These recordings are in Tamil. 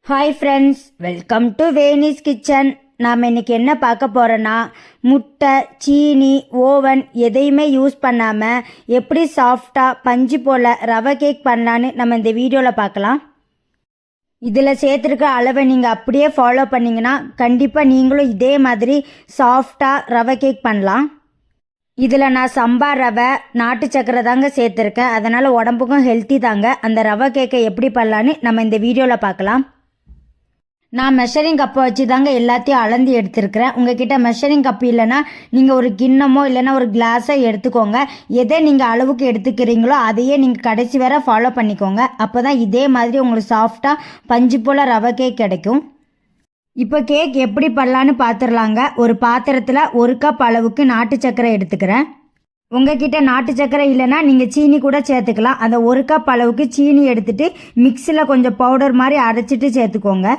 Hi friends, welcome to Venis kitchen. நாம் இன்றைக்கி என்ன பார்க்க போகிறோன்னா, முட்டை, சீனி, ஓவன் எதையுமே யூஸ் பண்ணாமல் எப்படி சாஃப்டாக பஞ்சு போல் ரவை கேக் பண்ணலான்னு நம்ம இந்த வீடியோவில் பார்க்கலாம். இதில் சேர்த்துருக்க அளவை நீங்கள் அப்படியே ஃபாலோ பண்ணிங்கன்னா கண்டிப்பாக நீங்களும் இதே மாதிரி சாஃப்டாக ரவை கேக் பண்ணலாம். இதில் நான் சம்பா ரவை, நாட்டு சக்கரை தாங்க சேர்த்துருக்கேன். அதனால் உடம்புக்கும் ஹெல்த்தி தாங்க. அந்த ரவை கேக்கை எப்படி பண்ணலான்னு நம்ம இந்த வீடியோவில் பார்க்கலாம். நான் மெஷரிங் கப்பை வச்சு தாங்க எல்லாத்தையும் அளந்து எடுத்துருக்கிறேன். உங்ககிட்ட மெஷரிங் கப்பு இல்லைன்னா நீங்கள் ஒரு கிண்ணமோ இல்லைன்னா ஒரு கிளாஸோ எடுத்துக்கோங்க. எதை நீங்கள் அளவுக்கு எடுத்துக்கிறீங்களோ அதையே நீங்கள் கடைசி வரை ஃபாலோ பண்ணிக்கோங்க. அப்போ தான் இதே மாதிரி உங்களுக்கு சாஃப்டாக பஞ்சு போல் ரவை கேக் கிடைக்கும். இப்போ கேக் எப்படி பண்ணலான்னு பார்த்துடலாங்க. ஒரு பாத்திரத்தில் 1 கப் அளவுக்கு நாட்டு சக்கரை எடுத்துக்கிறேன். உங்ககிட்ட நாட்டு சக்கரை இல்லைன்னா நீங்கள் சீனி கூட சேர்த்துக்கலாம். அந்த 1 கப் அளவுக்கு சீனி எடுத்துகிட்டு மிக்சியில் கொஞ்சம் பவுடர் மாதிரி அரைச்சிட்டு சேர்த்துக்கோங்க.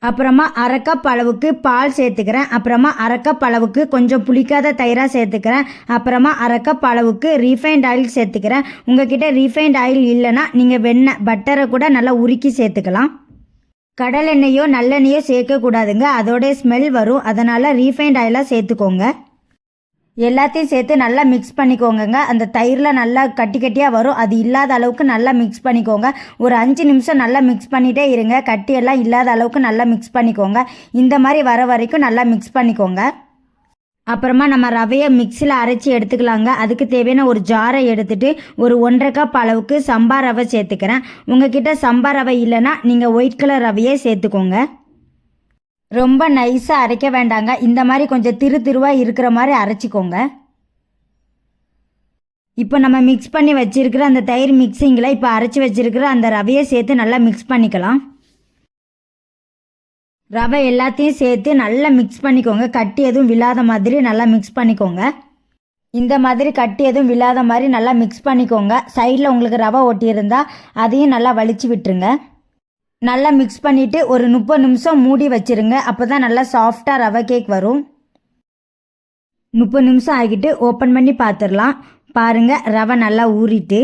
அப்புறமா 1/2 கப் அளவுக்கு பால் சேர்த்துக்கிறேன். அப்புறமா 1/2 கப் அளவுக்கு கொஞ்சம் புளிக்காத தயிராக சேர்த்துக்கிறேன். அப்புறமா 1/2 கப் அளவுக்கு ரீஃபைண்ட் ஆயில் சேர்த்துக்கிறேன். உங்ககிட்ட ரீஃபைண்ட் ஆயில் இல்லைன்னா நீங்கள் வெண்ணெய், பட்டரை கூட நல்லா உருக்கி சேர்த்துக்கலாம். கடலெண்ணெயோ நல்லெண்ணெயோ சேர்க்கக்கூடாதுங்க, அதோடைய ஸ்மெல் வரும். அதனால் ரீஃபைண்ட் ஆயிலாக சேர்த்துக்கோங்க. எல்லாத்தையும் சேர்த்து நல்லா மிக்ஸ் பண்ணிக்கோங்க. அந்த தயிரில் நல்லா கட்டி கட்டியாக வரும், அது இல்லாத அளவுக்கு நல்லா மிக்ஸ் பண்ணிக்கோங்க. ஒரு 5 நிமிஷம் நல்லா மிக்ஸ் பண்ணிகிட்டே இருங்க. கட்டியெல்லாம் இல்லாத அளவுக்கு நல்லா மிக்ஸ் பண்ணிக்கோங்க. இந்த மாதிரி வர வரைக்கும் நல்லா மிக்ஸ் பண்ணிக்கோங்க. அப்புறமா நம்ம ரவையை மிக்சியில் அரைச்சி எடுத்துக்கலாங்க. அதுக்கு தேவையான ஒரு ஜாரை எடுத்துகிட்டு ஒரு 1/2 கப் அளவுக்கு சம்பா ரவை சேர்த்துக்கிறேன். உங்ககிட்ட சம்பா ரவை இல்லைன்னா நீங்கள் ஒயிட் கலர் ரவையே சேர்த்துக்கோங்க. ரொம்ப நைஸாக அரைக்க வேண்டாங்க. இந்த மாதிரி கொஞ்சம் திருவாக இருக்கிற மாதிரி அரைச்சிக்கோங்க. இப்போ நம்ம மிக்ஸ் பண்ணி வச்சுருக்கிற அந்த தயிர் மிக்சிங்கில் இப்போ அரைச்சி வச்சுருக்கிற அந்த ரவையை சேர்த்து நல்லா மிக்ஸ் பண்ணிக்கலாம். ரவை எல்லாத்தையும் சேர்த்து நல்லா மிக்ஸ் பண்ணிக்கோங்க. கட்டி எதுவும் விழாத மாதிரி நல்லா மிக்ஸ் பண்ணிக்கோங்க. இந்த மாதிரி கட்டி எதுவும் விழாத மாதிரி நல்லா மிக்ஸ் பண்ணிக்கோங்க. சைடில் உங்களுக்கு ரவை ஒட்டியிருந்தால் அதையும் நல்லா வலிச்சு விட்டுருங்க. நல்லா மிக்ஸ் பண்ணிவிட்டு ஒரு 30 நிமிஷம் மூடி வச்சுருங்க. அப்போ தான் நல்லா சாஃப்டாக ரவை கேக் வரும். 30 நிமிஷம் ஆகிட்டு ஓப்பன் பண்ணி பார்த்துடலாம். பாருங்கள், ரவை நல்லா ஊறிட்டு.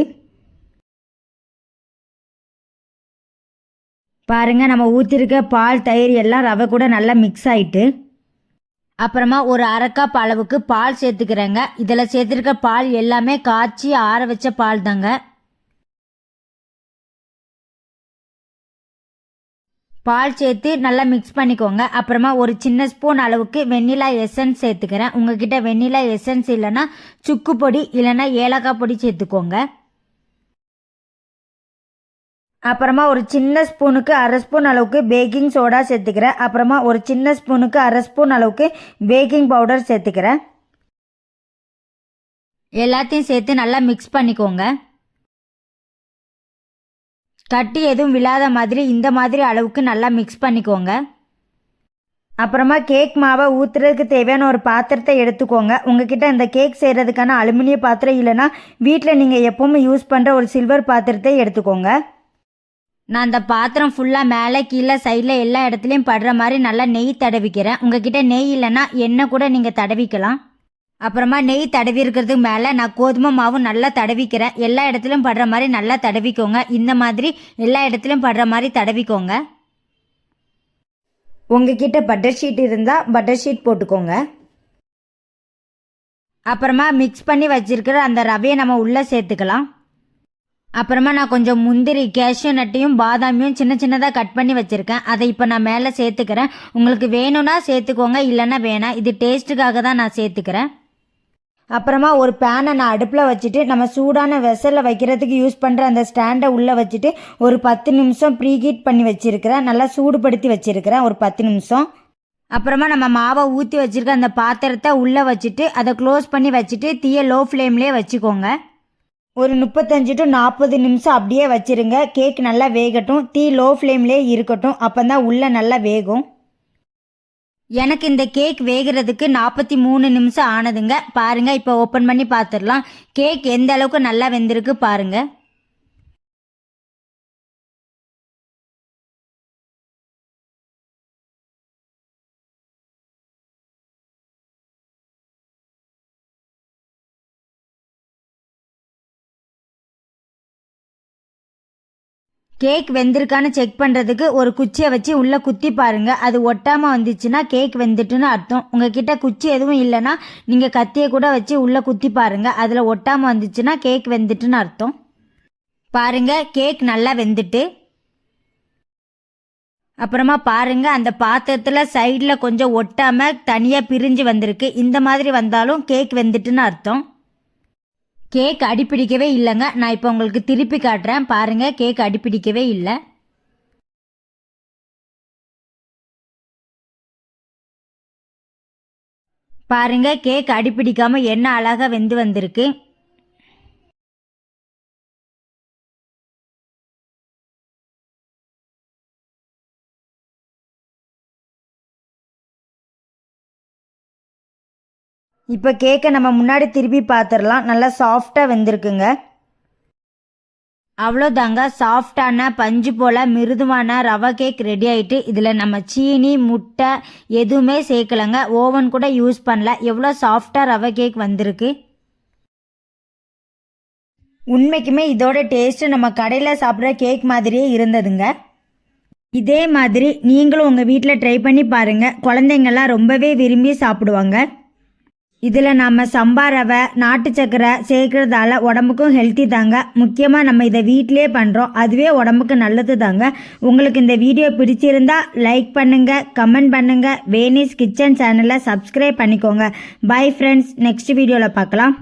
பாருங்கள், நம்ம ஊற்றிருக்க பால், தயிர் எல்லாம் ரவை கூட நல்லா மிக்ஸ் ஆகிட்டு. அப்புறமா ஒரு 1/2 கப் அளவுக்கு பால் சேர்த்துக்கிறேங்க. இதில் சேர்த்துருக்க பால் எல்லாமே காய்ச்சி ஆற வச்ச பால் தாங்க. பால் சேர்த்து நல்லா மிக்ஸ் பண்ணிக்கோங்க. அப்புறமா ஒரு சின்ன ஸ்பூன் அளவுக்கு வெண்ணிலா எசன்ஸ் சேர்த்துக்கிறேன். உங்ககிட்ட வெண்ணிலா எசன்ஸ் இல்லைன்னா சுக்கு பொடி இல்லைன்னா ஏலக்காய் பொடி சேர்த்துக்கோங்க. அப்புறமா ஒரு சின்ன ஸ்பூனுக்கு 1/2 ஸ்பூன் அளவுக்கு பேக்கிங் சோடா சேர்த்துக்கிறேன். அப்புறமா ஒரு சின்ன ஸ்பூனுக்கு 1/2 ஸ்பூன் அளவுக்கு பேக்கிங் பவுடர் சேர்த்துக்கிறேன். எல்லாத்தையும் சேர்த்து நல்லா மிக்ஸ் பண்ணிக்கோங்க. கட்டி எதுவும் விழாத மாதிரி இந்த மாதிரி அளவுக்கு நல்லா மிக்ஸ் பண்ணிக்கோங்க. அப்புறமா கேக் மாவை ஊற்றுறதுக்கு தேவையான ஒரு பாத்திரத்தை எடுத்துக்கோங்க. உங்ககிட்ட இந்த கேக் செய்கிறதுக்கான அலுமினிய பாத்திரம் இல்லைன்னா வீட்டில் நீங்கள் எப்போவுமே யூஸ் பண்ணுற ஒரு சில்வர் பாத்திரத்தை எடுத்துக்கோங்க. நான் அந்த பாத்திரம் ஃபுல்லாக மேலே கீழே சைடில் எல்லா இடத்துலையும் படுற மாதிரி நல்லா நெய் தடவிக்கிறேன். உங்ககிட்ட நெய் இல்லைன்னா எண்ணெய் கூட நீங்கள் தடவிக்கலாம். அப்புறமா நெய் தடவி இருக்கிறதுக்கு மேலே நான் கோதுமை மாவும் நல்லா தடவிக்கிறேன். எல்லா இடத்துலையும் படுற மாதிரி நல்லா தடவிக்கோங்க. இந்த மாதிரி எல்லா இடத்துலையும் படுற மாதிரி தடவிக்கோங்க. உங்ககிட்ட பட்டர் ஷீட் இருந்தால் பட்டர் ஷீட் போட்டுக்கோங்க. அப்புறமா மிக்ஸ் பண்ணி வச்சிருக்கிற அந்த ரவையை நம்ம உள்ளே சேர்த்துக்கலாம். அப்புறமா நான் கொஞ்சம் முந்திரி, கேஷ்யூ நட்டையும் பாதாமியும் சின்ன சின்னதாக கட் பண்ணி வச்சுருக்கேன். அதை இப்போ நான் மேலே சேர்த்துக்கிறேன். உங்களுக்கு வேணும்னா சேர்த்துக்கோங்க, இல்லைன்னா வேணாம். இது டேஸ்ட்டுக்காக தான் நான் சேர்த்துக்கிறேன். அப்புறமா ஒரு பேனை நான் அடுப்பில் வச்சுட்டு நம்ம சூடான வெசலில் வைக்கிறதுக்கு யூஸ் பண்ணுற அந்த ஸ்டாண்டை உள்ளே வச்சுட்டு ஒரு 10 நிமிஷம் ப்ரீஹீட் பண்ணி வச்சுருக்கிறேன். நல்லா சூடுபடுத்தி வச்சுருக்கிறேன் ஒரு 10 நிமிஷம். அப்புறமா நம்ம மாவை ஊற்றி வச்சுருக்க அந்த பாத்திரத்தை உள்ளே வச்சுட்டு அதை க்ளோஸ் பண்ணி வச்சுட்டு தீயை லோ ஃப்ளேம்லேயே வச்சுக்கோங்க. ஒரு 35 to 40 நிமிஷம் அப்படியே வச்சுருங்க. கேக் நல்லா வேகட்டும். தீ லோ ஃப்ளேம்லேயே இருக்கட்டும். அப்போ தான் உள்ளே நல்லா வேகும். எனக்கு இந்த கேக் வேகிறதுக்கு 43 நிமிஷம் ஆனதுங்க. பாருங்கள், இப்போ ஓப்பன் பண்ணி பார்த்துடலாம். கேக் எந்த அளவுக்கு நல்லா வெந்திருக்கு பாருங்கள். கேக் வெந்திருக்கான்னு செக் பண்ணுறதுக்கு ஒரு குச்சியை வச்சு உள்ளே குத்தி பாருங்கள். அது ஒட்டாமல் வந்துச்சுன்னா கேக் வெந்துட்டுன்னு அர்த்தம். உங்ககிட்ட குச்சி எதுவும் இல்லைன்னா நீங்கள் கத்தியை கூட வச்சு உள்ளே குத்தி பாருங்கள். அதில் ஒட்டாமல் வந்துச்சுன்னா கேக் வெந்துட்டுன்னு அர்த்தம். பாருங்கள், கேக் நல்லா வெந்துட்டு. அப்புறமா பாருங்கள், அந்த பாத்திரத்தில் சைடில் கொஞ்சம் ஒட்டாமல் தனியாக பிரிஞ்சு வந்திருக்கு. இந்த மாதிரி வந்தாலும் கேக் வெந்துட்டுன்னு அர்த்தம். கேக் அடிப்பிடிக்கவே இல்லைங்க. நான் இப்போ உங்களுக்கு திருப்பி காட்டுறேன் பாருங்கள், கேக் அடிப்பிடிக்கவே இல்லை. பாருங்க, கேக் அடிப்பிடிக்காமல் என்ன அழகாக வெந்து வந்திருக்கு. இப்போ கேக்கை நம்ம முன்னாடி திருப்பி பார்த்துடலாம். நல்லா சாஃப்டாக வெந்திருக்குங்க. அவ்வளோதாங்க, சாஃப்டான பஞ்சு போல் மிருதுவான ரவை கேக் ரெடி ஆகிட்டு. இதில் நம்ம சீனி முட்டை எதுவுமே சேர்க்கலைங்க, ஓவன் கூட யூஸ் பண்ணல. எவ்வளோ சாஃப்டாக ரவை கேக் வந்திருக்கு. உண்மைக்குமே இதோட டேஸ்ட்டு நம்ம கடையில் சாப்பிட்ற கேக் மாதிரியே இருந்ததுங்க. இதே மாதிரி நீங்களும் உங்கள் வீட்டில் ட்ரை பண்ணி பாருங்கள். குழந்தைங்கள்லாம் ரொம்பவே விரும்பி சாப்பிடுவாங்க. இதில் நம்ம சம்பா ரவை நாட்டு சக்கரை சேர்க்குறதால உடம்புக்கும் ஹெல்த்தி தாங்க. முக்கியமாக நம்ம இதை வீட்டிலே பண்ணுறோம், அதுவே உடம்புக்கு நல்லது தாங்க. உங்களுக்கு இந்த வீடியோ பிடிச்சிருந்தா லைக் பண்ணுங்கள், கமெண்ட் பண்ணுங்கள். வேனிஸ் கிச்சன் சேனலை சப்ஸ்கிரைப் பண்ணிக்கோங்க. பை ஃப்ரெண்ட்ஸ், நெக்ஸ்ட் வீடியோவில் பார்க்கலாம்.